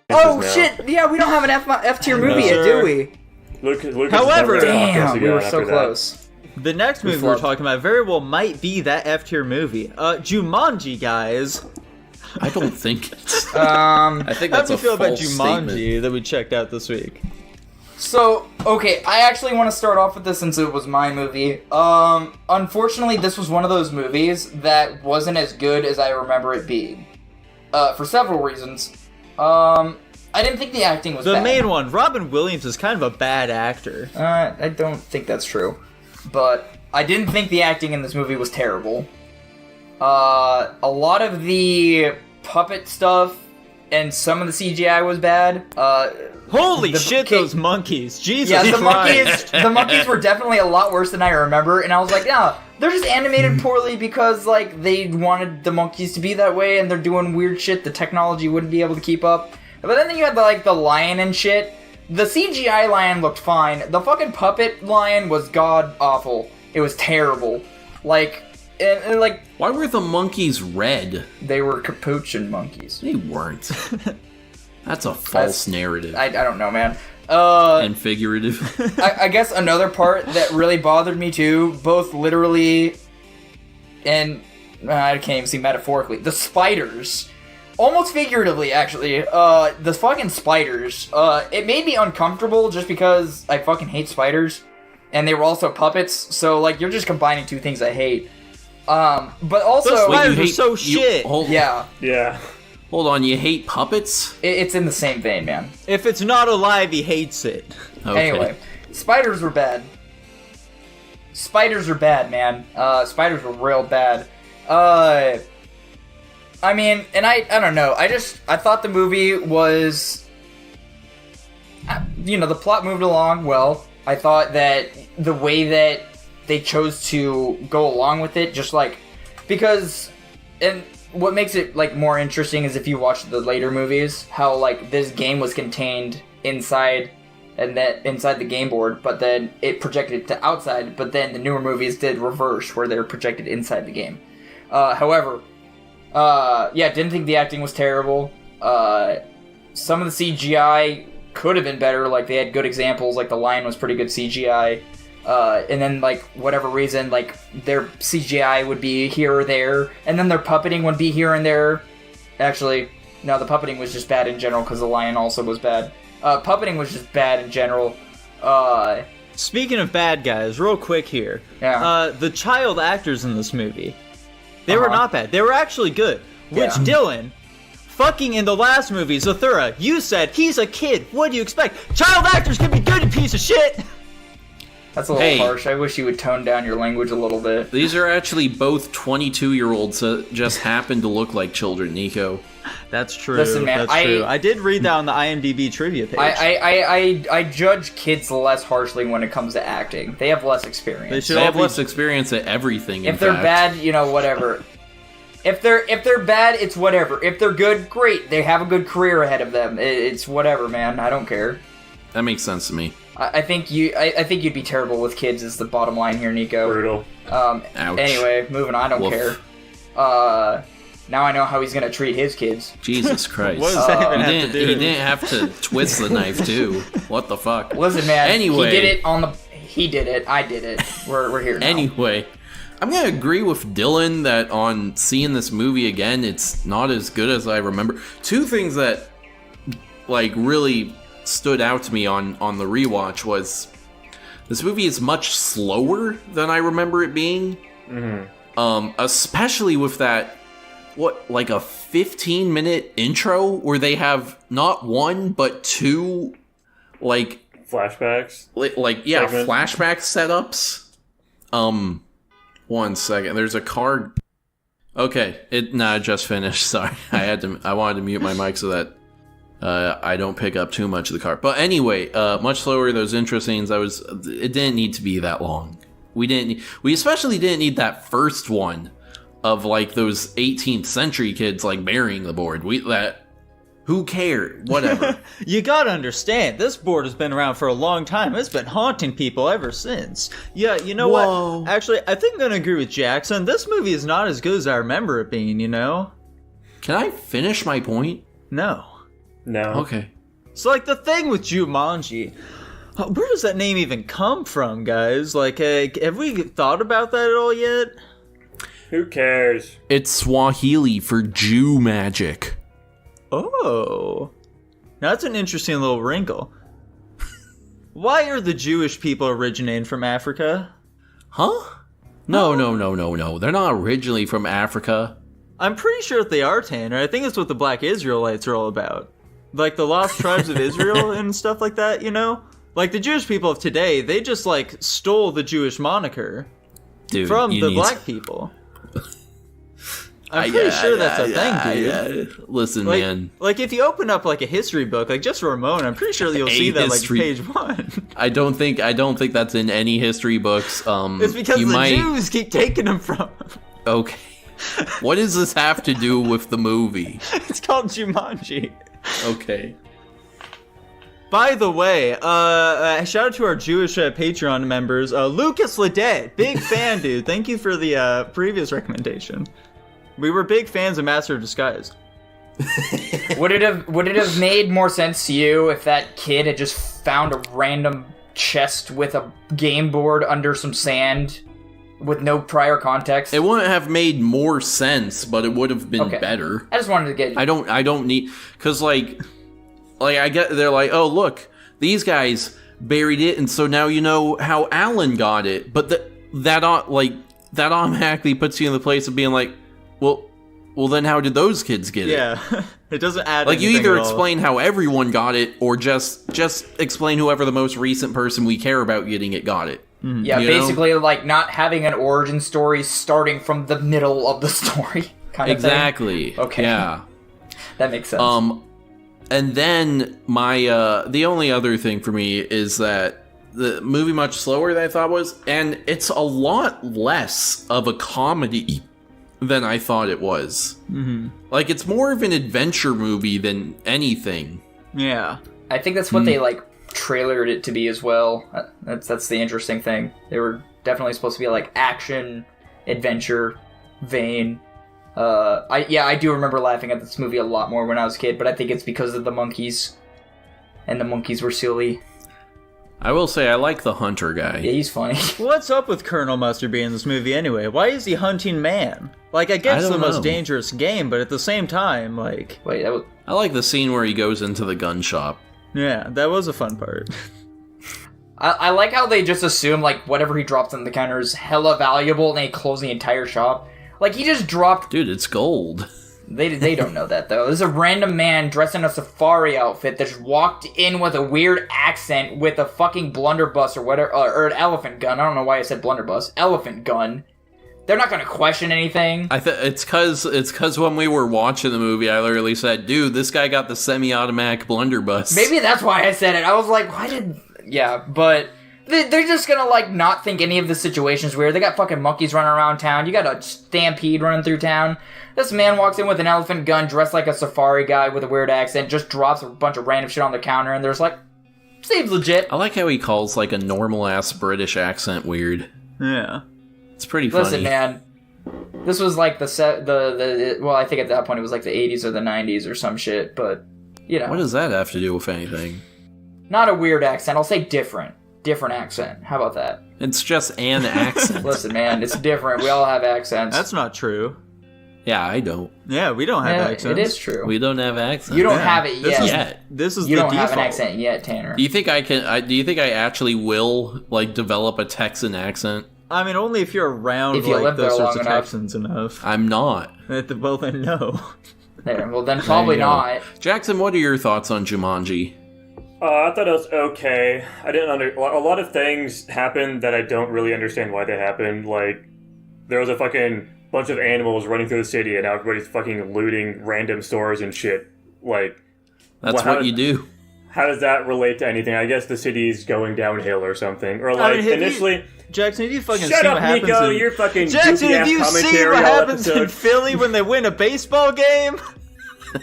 Oh shit! Yeah, we don't have an F tier movie yet, do we? However, damn, we were so close. The next movie we're talking about very well might be that F tier movie. Jumanji, guys. I don't think it's... I think that's a false statement. How do you feel about Jumanji that we checked out this week? So, okay, I actually want to start off with this since it was my movie. Unfortunately, this was one of those movies that wasn't as good as I remember it being. For several reasons. I didn't think the acting was bad. The main one, Robin Williams is kind of a bad actor. I don't think that's true. But I didn't think the acting in this movie was terrible. A lot of the puppet stuff and some of the CGI was bad. Holy shit, those monkeys. Jesus Christ. The monkeys were definitely a lot worse than I remember, and I was like, yeah, they're just animated poorly because, like, they wanted the monkeys to be that way, and they're doing weird shit the technology wouldn't be able to keep up. But then you had, like, the lion and shit. The CGI lion looked fine. The fucking puppet lion was god-awful. It was terrible. Like... And, like, why were the monkeys red? They were capuchin monkeys. They weren't. That's a false narrative. I don't know, man. And figurative. I guess another part that really bothered me too, both literally and I can't even see metaphorically. The spiders, almost figuratively, actually. The fucking spiders. It made me uncomfortable just because I fucking hate spiders, and they were also puppets. So like, you're just combining two things I hate. But also, those spiders are so shit. Yeah. Hold on, you hate puppets? It's in the same vein, man. If it's not alive, he hates it. Okay. Anyway, spiders were bad. Spiders are bad, man. Spiders were real bad. I mean, and I don't know. I thought the movie was, the plot moved along well. I thought that the way that they chose to go along with it, just like, because, and what makes it like more interesting is if you watch the later movies, how like this game was contained inside the game board, but then it projected to outside, but then the newer movies did reverse where they're projected inside the game. However, didn't think the acting was terrible. Some of the CGI could have been better, like they had good examples, like the lion was pretty good CGI. And then, like, whatever reason, like, their CGI would be here or there, and then their puppeting would be here and there. Actually, no, the puppeting was just bad in general, because the lion also was bad. Puppeting was just bad in general. Speaking of bad guys, real quick here. Yeah. The child actors in this movie, they were not bad. They were actually good. Which, Dylan, fucking in the last movie, Zathura, you said, he's a kid. What do you expect? Child actors can be good, you piece of shit! That's a little harsh. I wish you would tone down your language a little bit. These are actually both 22-year-olds that just happen to look like children, Nico. That's true. Listen, man, that's true. I did read that on the IMDb trivia page. I judge kids less harshly when it comes to acting. They have less experience. They have less experience at everything. If they're bad, whatever. If they're bad, it's whatever. If they're good, great. They have a good career ahead of them. It's whatever, man. I don't care. That makes sense to me. I think you'd be terrible with kids is the bottom line here, Nico. Brutal. Ouch. Anyway, moving on. I don't care. Now I know how he's gonna treat his kids. Jesus Christ. What does that even have to do? He didn't have to twist the knife too. What the fuck? Listen, man. Anyway, he did it. I did it. We're here now. Anyway, I'm gonna agree with Dylan that on seeing this movie again, it's not as good as I remember. Two things that like really stood out to me on the rewatch was this movie is much slower than I remember it being. Mm-hmm. Especially with that, like a 15-minute intro where they have not one but two, like flashbacks. Flashback setups. One second. There's a card. Okay, I just finished. Sorry, I wanted to mute my mic so that I don't pick up too much of the card. But anyway, much slower. Those intro scenes, it didn't need to be that long. We especially didn't need that first one of like those 18th century kids like burying the board. Who cared? Whatever. You gotta understand, this board has been around for a long time. It's been haunting people ever since. Yeah, you know what? Actually, I think I'm gonna agree with Jackson. This movie is not as good as I remember it being, Can I finish my point? No. No. Okay. So, like, the thing with Jumanji, where does that name even come from, guys? Like, have we thought about that at all yet? Who cares? It's Swahili for Jew magic. Oh. Now, that's an interesting little wrinkle. Why are the Jewish people originating from Africa? Huh? No. They're not originally from Africa. I'm pretty sure that they are, Tanner. I think it's what the Black Israelites are all about. Like the lost tribes of Israel and stuff like that, you know? Like the Jewish people of today, they just like stole the Jewish moniker from the black people. I'm pretty sure that's a thing, dude. Listen, like, man. Like if you open up like a history book, like just for a moment, I'm pretty sure that you'll see that like page 1. I don't think that's in any history books. It's because Jews keep taking them from them. Okay. What does this have to do with the movie? It's called Jumanji. Okay. By the way, shout out to our Jewish Patreon members. Lucas Ledet, big fan, dude. Thank you for the previous recommendation. We were big fans of Master of Disguise. Would it have made more sense to you if that kid had just found a random chest with a game board under some sand with no prior context? It wouldn't have made more sense, but it would have been better. I just wanted to get. I don't need, because like I get, they're like, oh look, these guys buried it, and so now you know how Alan got it. But that automatically puts you in the place of being like, well, then how did those kids get it? Yeah, it doesn't add. Like you anything either at all. explain how everyone got it, or just explain whoever the most recent person we care about getting it got it. Mm-hmm. Yeah, you basically like not having an origin story starting from the middle of the story, kind of exactly. thing. Okay. Yeah, that makes sense. And then my the only other thing for me is that the movie much slower than I thought it was, and it's a lot less of a comedy than I thought it was. Mm-hmm. Like, it's more of an adventure movie than anything. Yeah. I think that's what they, like, trailered it to be as well. That's the interesting thing. They were definitely supposed to be, like, action, adventure, vein. I do remember laughing at this movie a lot more when I was a kid, but I think it's because of the monkeys. And the monkeys were silly. I will say I like the hunter guy. Yeah, he's funny. What's up with Colonel Mustard being in this movie anyway? Why is he hunting man? Like, I guess it's the most dangerous game, but at the same time, like... Wait, that was... I like the scene where he goes into the gun shop. Yeah, that was a fun part. I like how they just assume, like, whatever he drops on the counter is hella valuable, and they close the entire shop. Like, he just dropped... Dude, it's gold. They don't know that, though. There's a random man dressed in a safari outfit that just walked in with a weird accent with a fucking blunderbuss or whatever, or an elephant gun. I don't know why I said blunderbuss. Elephant gun. They're not gonna question anything. It's cause when we were watching the movie, I literally said, dude, this guy got the semi-automatic blunderbuss. Maybe that's why I said it. I was like, why did... Yeah, but... They're just gonna, like, not think any of the situation's weird. They got fucking monkeys running around town. You got a stampede running through town. This man walks in with an elephant gun, dressed like a safari guy with a weird accent, just drops a bunch of random shit on the counter, and there's like, seems legit. I like how he calls, like, a normal-ass British accent weird. Yeah. It's pretty funny. Listen, man. This was like well, I think at that point it was like the 80s or the 90s or some shit, but, you know. What does that have to do with anything? Not a weird accent. I'll say different. Different accent. How about that? It's just an accent. Listen, man, it's different. We all have accents. That's not true. Yeah, I don't. Yeah, we don't have accents. It is true. We don't have accents. You don't have it yet. This is you the don't default. have an accent yet, Tanner. Do you think I can? Do you think I actually will like develop a Texan accent? I mean, only if you're around If you like live there those sorts long of enough. Texans enough. I'm not. Well, then no. There. Well, then probably There you go. not. Jackson, what are your thoughts on Jumanji? I thought it was okay. I didn't a lot of things happened that I don't really understand why they happened. Like, there was a fucking bunch of animals running through the city, and now everybody's fucking looting random stores and shit. Like, That's what you do. How does that relate to anything? I guess the city's going downhill or something. Or like, initially... Jackson, have you fucking Shut seen up, what happens Nico! in... You're fucking Jackson, have you seen what happens in Philly when they win a baseball game?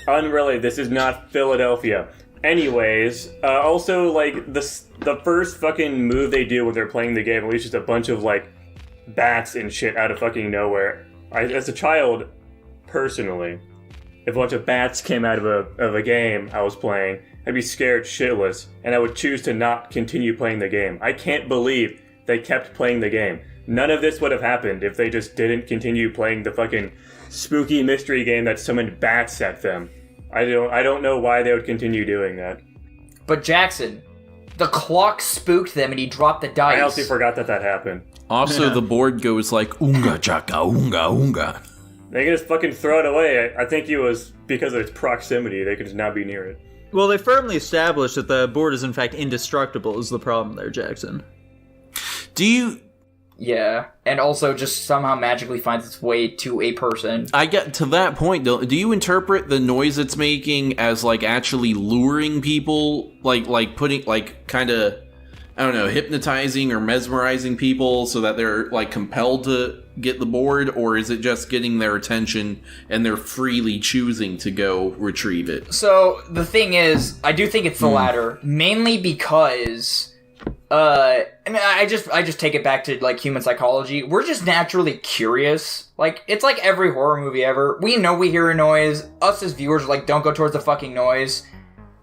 Unrelated. This is not Philadelphia. Anyways, also, like, the first fucking move they do when they're playing the game, at least just a bunch of, like, bats and shit out of fucking nowhere. As a child, personally, if a bunch of bats came out of a game I was playing, I'd be scared shitless, and I would choose to not continue playing the game. I can't believe they kept playing the game. None of this would have happened if they just didn't continue playing the fucking spooky mystery game that summoned bats at them. I don't know why they would continue doing that. But Jackson, the clock spooked them and he dropped the dice. I honestly forgot that happened. Also, the board goes like, "Unga chaka, unga, unga." They can just fucking throw it away. I think it was because of its proximity. They could just not be near it. Well, they firmly established that the board is in fact indestructible is the problem there, Jackson. Do you... Yeah, and also just somehow magically finds its way to a person. I get to that point, though. Do you interpret the noise it's making as, like, actually luring people? Like putting, like, kind of, I don't know, hypnotizing or mesmerizing people so that they're, like, compelled to get the board? Or is it just getting their attention and they're freely choosing to go retrieve it? So, the thing is, I do think it's the latter. Mainly because... and I just take it back to, like, human psychology. We're just naturally curious. Like, it's like every horror movie ever. We know we hear a noise. Us as viewers are like, don't go towards the fucking noise.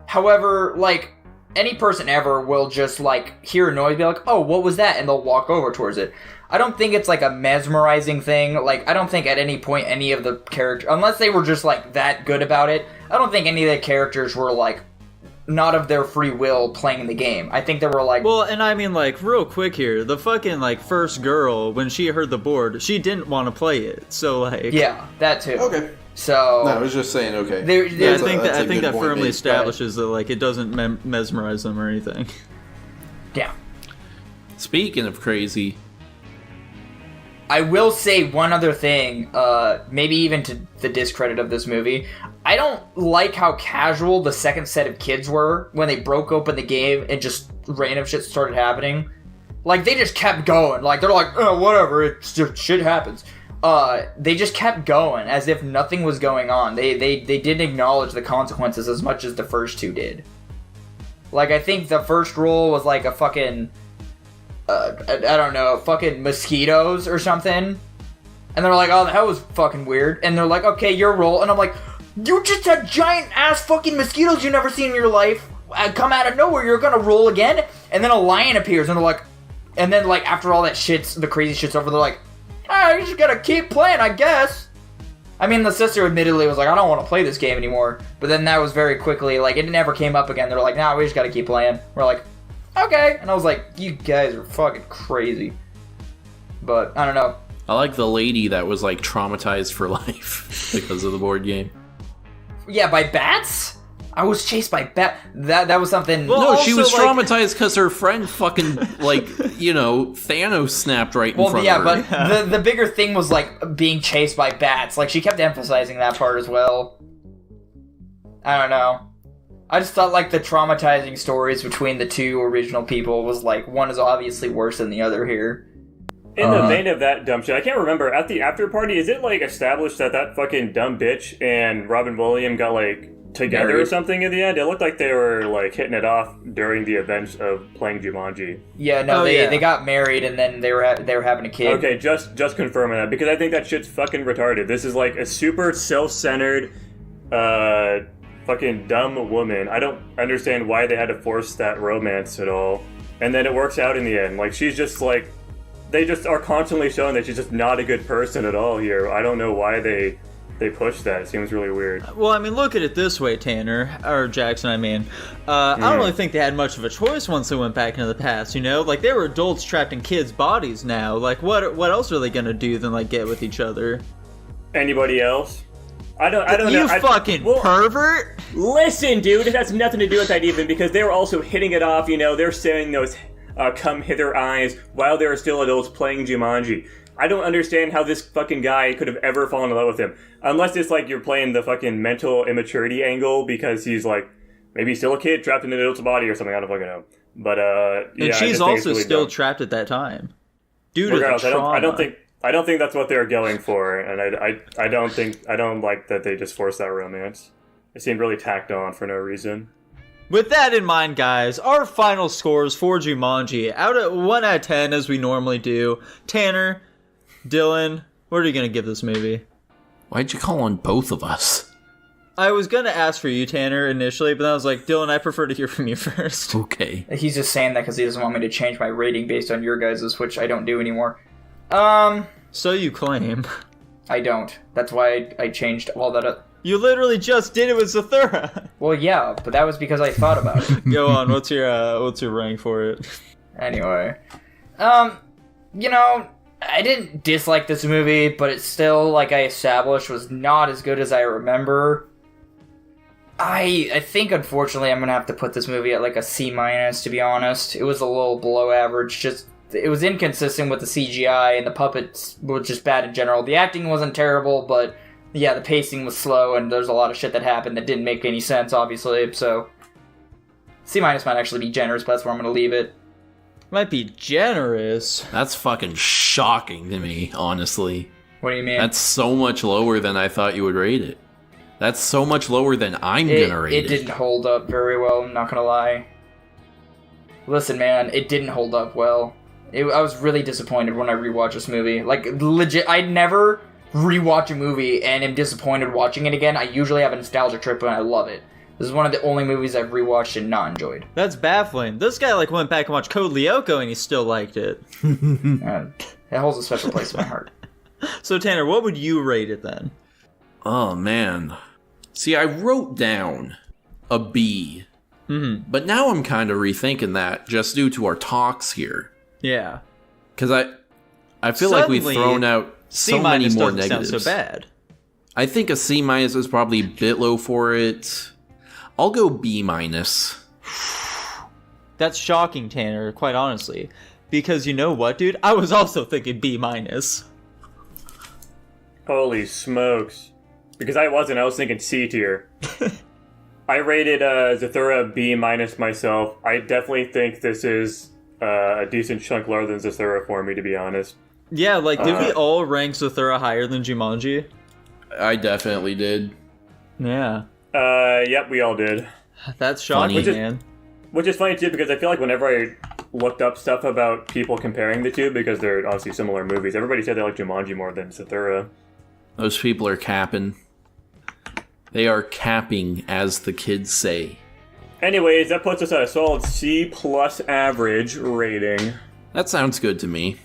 However, like, any person ever will just, like, hear a noise, be like, oh, what was that? And they'll walk over towards it. I don't think it's, like, a mesmerizing thing. Like, I don't think at any point any of the characters, unless they were just, like, that good about it, I don't think any of the characters were, like, not of their free will playing the game. I think they were like... Well, and I mean, like, real quick here, the fucking, like, first girl, when she heard the board, she didn't want to play it, so, like... Yeah, that too. Okay. So... No, I was just saying, okay. Yeah, I think that point firmly made. establishes that, like, it doesn't mesmerize them or anything. Yeah. Speaking of crazy... I will say one other thing, maybe even to the discredit of this movie. I don't like how casual the second set of kids were when they broke open the game and just random shit started happening. Like, they just kept going. Like, they're like, oh, whatever, it's just shit happens. They just kept going as if nothing was going on. They didn't acknowledge the consequences as much as the first two did. Like, I think the first roll was like a fucking... I don't know, fucking mosquitoes or something. And they're like, oh, that was fucking weird. And they're like, okay, your roll. And I'm like, you just had giant ass fucking mosquitoes you've never seen in your life come out of nowhere. You're gonna roll again? And then a lion appears and they're like, and then like after all that shit's, the crazy shit's over, they're like, ah, you just gotta keep playing, I guess. I mean, the sister admittedly was like, I don't want to play this game anymore. But then that was very quickly, like, it never came up again. They're like, nah, we just gotta keep playing. We're like, okay. And I was like, you guys are fucking crazy. But, I don't know. I like the lady that was, like, traumatized for life because of the board game. Yeah, by bats? I was chased by that was something... Well, no, she was like, traumatized because her friend fucking, like, you know, Thanos snapped right in front of her. But the bigger thing was, like, being chased by bats. Like, she kept emphasizing that part as well. I don't know. I just thought, like, the traumatizing stories between the two original people was, like, one is obviously worse than the other here. In the vein of that dumb shit, I can't remember, at the after party, is it, like, established that fucking dumb bitch and Robin Williams got, like, together married or something in the end? It looked like they were, like, hitting it off during the events of playing Jumanji. Yeah, no, they got married and then they were having a kid. Okay, just confirming that, because I think that shit's fucking retarded. This is, like, a super self-centered, fucking dumb woman. I don't understand why they had to force that romance at all. And then it works out in the end. Like, she's just, like... They just are constantly showing that she's just not a good person at all here. I don't know why they push that. It seems really weird. Well, I mean, look at it this way, Tanner, or Jackson, I mean. I don't really think they had much of a choice once they went back into the past, you know? Like, they were adults trapped in kids' bodies now. Like, what else are they gonna do than, like, get with each other? Anybody else? I don't know. You fucking pervert! Listen, dude, it has nothing to do with that even, because they were also hitting it off, you know? They're saying those... come hither eyes while they were still adults playing Jumanji. I don't understand how this fucking guy could have ever fallen in love with him. Unless it's like you're playing the fucking mental immaturity angle because he's like, maybe still a kid trapped in an adult's body or something, I don't fucking know. But, yeah. And she's also really still trapped at that time. Due to the trauma. I don't think that's what they're going for, and I don't like that they just forced that romance. It seemed really tacked on for no reason. With that in mind, guys, our final scores for Jumanji, out of 1 out of 10, as we normally do. Tanner, Dylan, what are you going to give this movie? Why'd you call on both of us? I was gonna ask for you, Tanner, initially, but then I was like, Dylan, I prefer to hear from you first. Okay. He's just saying that because he doesn't want me to change my rating based on your guys's, which I don't do anymore. So you claim. I don't. That's why I changed all that up. You literally just did it with Zathura. Well, yeah, but that was because I thought about it. Go on. What's your rank for it? Anyway, you know, I didn't dislike this movie, but it still, like I established, was not as good as I remember. I think, unfortunately, I'm gonna have to put this movie at like a C-, to be honest. It was a little below average. Just, it was inconsistent with the CGI, and the puppets were just bad in general. The acting wasn't terrible, but yeah, the pacing was slow, and there's a lot of shit that happened that didn't make any sense, obviously, so C- might actually be generous, but that's where I'm gonna leave it. Might be generous. That's fucking shocking to me, honestly. What do you mean? That's so much lower than I thought you would rate it. That's so much lower than I'm gonna rate it. It didn't hold up very well, I'm not gonna lie. Listen, man, it didn't hold up well. I was really disappointed when I rewatched this movie. Like, legit, I'd never rewatch a movie and am disappointed watching it again. I usually have a nostalgia trip and I love it. This is one of the only movies I've rewatched and not enjoyed. That's baffling. This guy like went back and watched Code Lyoko and he still liked it. It holds a special place in my heart. So Tanner, what would you rate it then? Oh, man. See, I wrote down a B. Mm-hmm. But now I'm kind of rethinking that just due to our talks here. Yeah. Because I feel like we've thrown out so many more negatives. Sound so bad. I think a C- is probably a bit low for it. I'll go B-. That's shocking, Tanner, quite honestly. Because you know what, dude? I was also thinking B-. Holy smokes. Because I was thinking C tier. I rated Zathura B- myself. I definitely think this is a decent chunk lower than Zathura for me, to be honest. Yeah, like, did we all rank Zathura higher than Jumanji? I definitely did. Yeah. Yep, we all did. That's shocking, Funny. man. Which is funny, too, because I feel like whenever I looked up stuff about people comparing the two, because they're obviously similar movies, everybody said they like Jumanji more than Zathura. Those people are capping. They are capping, as the kids say. Anyways, that puts us at a solid C+ average rating. That sounds good to me.